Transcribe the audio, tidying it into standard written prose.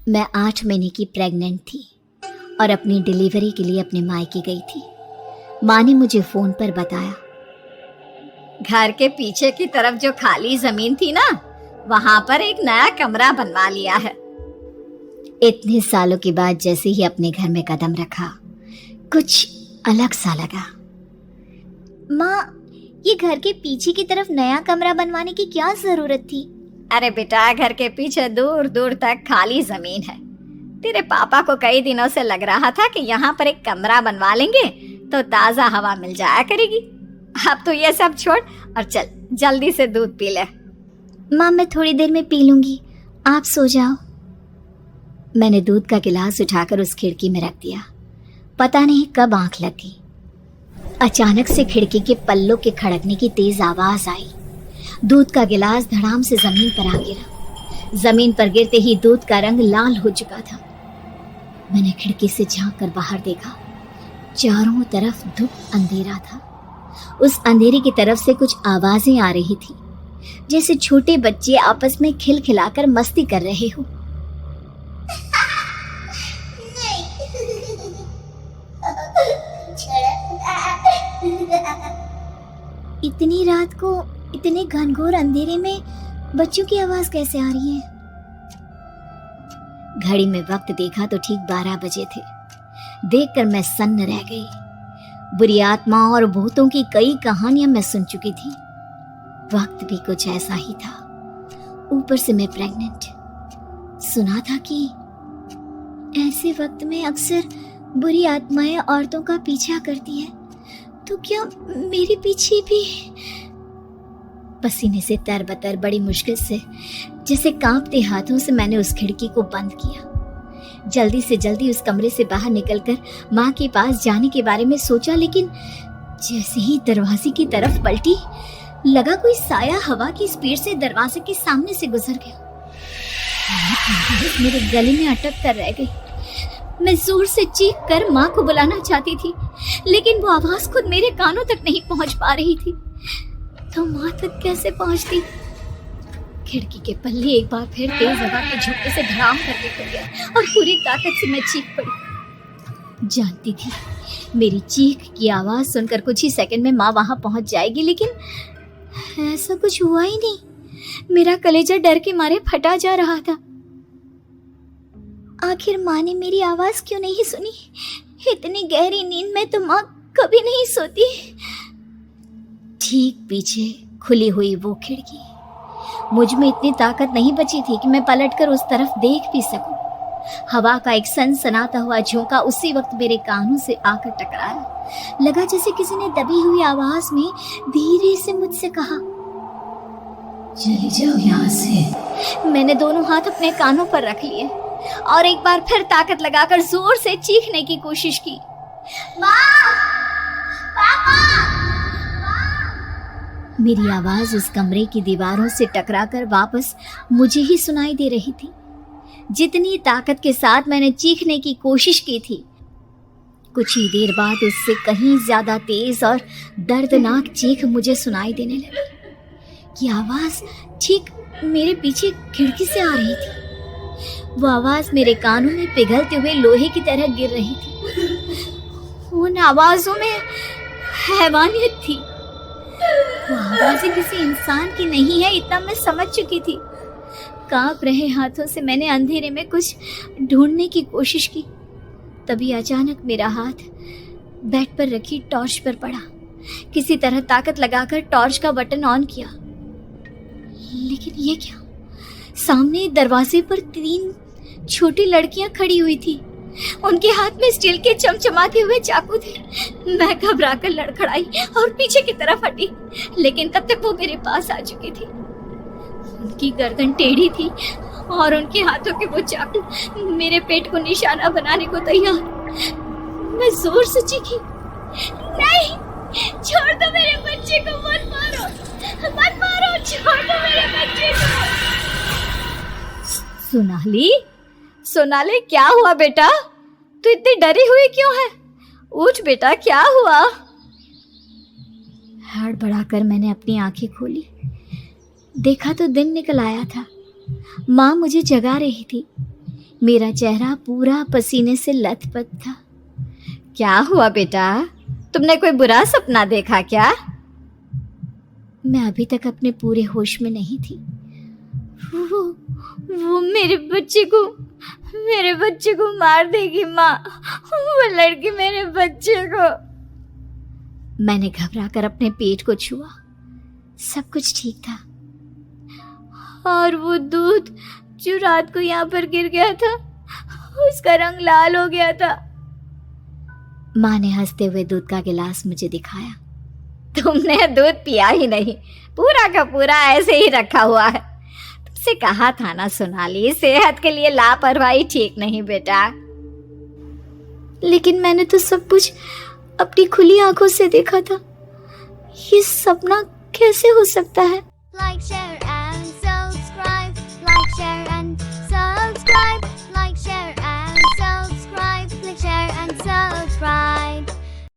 मैं 8 महीने की प्रेग्नेंट थी और अपनी डिलीवरी के लिए अपने मायके गई थी। माँ ने मुझे फोन पर बताया, घर के पीछे की तरफ जो खाली जमीन थी ना, वहां पर एक नया कमरा बनवा लिया है। इतने सालों के बाद जैसे ही अपने घर में कदम रखा, कुछ अलग सा लगा। माँ, ये घर के पीछे की तरफ नया कमरा बनवाने की क्या जरूरत थी? अरे बेटा, घर के पीछे दूर दूर तक खाली जमीन है। तेरे पापा को कई दिनों से लग रहा था कि यहाँ पर एक कमरा बनवा लेंगे तो ताजा हवा मिल जाया करेगी। अब तो ये सब छोड़ और चल जल्दी से दूध पी ले। माँ, मैं थोड़ी देर में पी लूंगी, आप सो जाओ। मैंने दूध का गिलास उठाकर उस खिड़की में रख दिया। पता नहीं कब आंख लगी। अचानक से खिड़की के पल्लों के खड़कने की तेज आवाज आई। दूध का गिलास धड़ाम से जमीन पर आ गिरा। जमीन पर गिरते ही दूध का रंग लाल हो चुका था। मैंने खिड़की से झांक कर बाहर देखा। चारों तरफ धूप अंधेरा था। उस अंधेरे की तरफ से कुछ आवाजें आ रही थी, जैसे छोटे बच्चे आपस में खिलखिलाकर मस्ती कर रहे हो। इतनी रात को इतने घनघोर अंधेरे में बच्चों की आवाज कैसे आ रही है? घड़ी में वक्त देखा तो ठीक 12 बजे थे। देखकर मैं सन्न रह गई। बुरी आत्मा और भूतों की कई कहानियां मैं सुन चुकी थी। वक्त भी कुछ ऐसा ही था। ऊपर से मैं प्रेग्नेंट। सुना था कि ऐसे वक्त में अक्सर बुरी आत्माएं औरतों का पीछा करती है, तो क्या मेरे पीछे भी? पसीने से तरबतर बड़ी मुश्किल से, जैसे कांपते हाथों से मैंने उस खिड़की को बंद किया। जल्दी से जल्दी उस कमरे से बाहर निकलकर माँ के पास जाने के बारे में सोचा, लेकिन जैसे ही दरवाजे की तरफ पलटी, लगा कोई साया हवा की स्पीड से दरवाजे के सामने से गुजर गया। मेरे गले में अटक कर रह गई। मैं जोर से चीख कर माँ को बुलाना चाहती थी, लेकिन वो आवाज खुद मेरे कानों तक नहीं पहुंच पा रही थी। तो माँ तक कैसे पहुंचती? खिड़की के पल्ले एक बार फिर तेज हवा के झोंके से धड़ाम करके खुल गया और पूरी ताकत से मैं चीख पड़ी। जानती थी मेरी चीख की आवाज सुनकर कुछ ही सेकंड में माँ वहां पहुंच जाएगी, लेकिन ऐसा कुछ हुआ ही नहीं। मेरा कलेजा डर के मारे फटा जा रहा था। आखिर माँ ने मेरी आवाज क्यों नहीं सुनी? इतनी गहरी नींद में तो माँ कभी नहीं सोती। ठीक पीछे खुली हुई वो खिड़की। मुझ में इतनी ताकत नहीं बची थी कि मैं पलटकर उस तरफ देख भी सकूं। हवा का एक सनसनाता हुआ झोंका उसी वक्त मेरे कानों से आकर टकराया। लगा जैसे किसी ने दबी हुई आवाज में धीरे से मुझसे कहा, चली जाओ यहाँ से। मैंने दोनों हाथ अपने कानों पर रख लिए और एक बार फिर ताकत लगाकर जोर से चीखने की कोशिश की। माँ! पापा! मेरी आवाज उस कमरे की दीवारों से टकराकर वापस मुझे ही सुनाई दे रही थी। जितनी ताकत के साथ मैंने चीखने की कोशिश की थी, कुछ ही देर बाद उससे कहीं ज्यादा तेज और दर्दनाक चीख मुझे सुनाई देने लगी। ये आवाज ठीक मेरे पीछे खिड़की से आ रही थी। वो आवाज मेरे कानों में पिघलते हुए लोहे की तरह गिर रही थी। उन आवाजों में हैवानियत थी। वो आवाजें किसी इंसान की नहीं है, इतना मैं समझ चुकी थी। कांप रहे हाथों से मैंने अंधेरे में कुछ ढूंढने की कोशिश की। तभी अचानक मेरा हाथ बेड पर रखी टॉर्च पर पड़ा। किसी तरह ताकत लगाकर टॉर्च का बटन ऑन किया, लेकिन ये क्या? सामने दरवाजे पर 3 छोटी लड़कियां खड़ी हुई थी। उनके हाथ में स्टील के चमचमाते हुए चाकू थे। मैं घबराकर लड़खड़ाई और पीछे की तरफ हटी, लेकिन तब तक वो मेरे पास आ चुकी थी। उनकी गर्दन टेढ़ी थी और उनके हाथों के वो चाकू मेरे पेट को निशाना बनाने को तैयार। मैं जोर से चीखी, नहीं, छोड़ दो मेरे बच्चे को, मत मारो, मत मारो, छोड़ दो मेरे बच्चे को। सोनाली, क्या हुआ बेटा? तू इतनी डरी हुई क्यों है? उठ बेटा, क्या हुआ? हड़बड़ाकर मैंने अपनी आंखें खोली। देखा तो दिन निकल आया था। माँ मुझे जगा रही थी। मेरा चेहरा पूरा पसीने से लथपथ था। क्या हुआ बेटा, तुमने कोई बुरा सपना देखा क्या? मैं अभी तक अपने पूरे होश में नहीं थी। वो मेरे बच्चे को मार देगी माँ, वो लड़की मेरे बच्चे को। मैंने घबराकर अपने पेट को छुआ। सब कुछ ठीक था, और वो दूध जो रात को यहाँ पर गिर गया था, उसका रंग लाल हो गया था। माँ ने हंसते हुए दूध का गिलास मुझे दिखाया। तुमने दूध पिया ही नहीं, पूरा का पूरा ऐसे ही रखा हुआ है। तुमसे कहा था ना सोनाली, सेहत के लिए लापरवाही ठीक नहीं बेटा। लेकिन मैंने तो सब कुछ अपनी खुली आंखों से देखा था। ये सपना कैसे हो सकता है? Like, share and subscribe. Like, share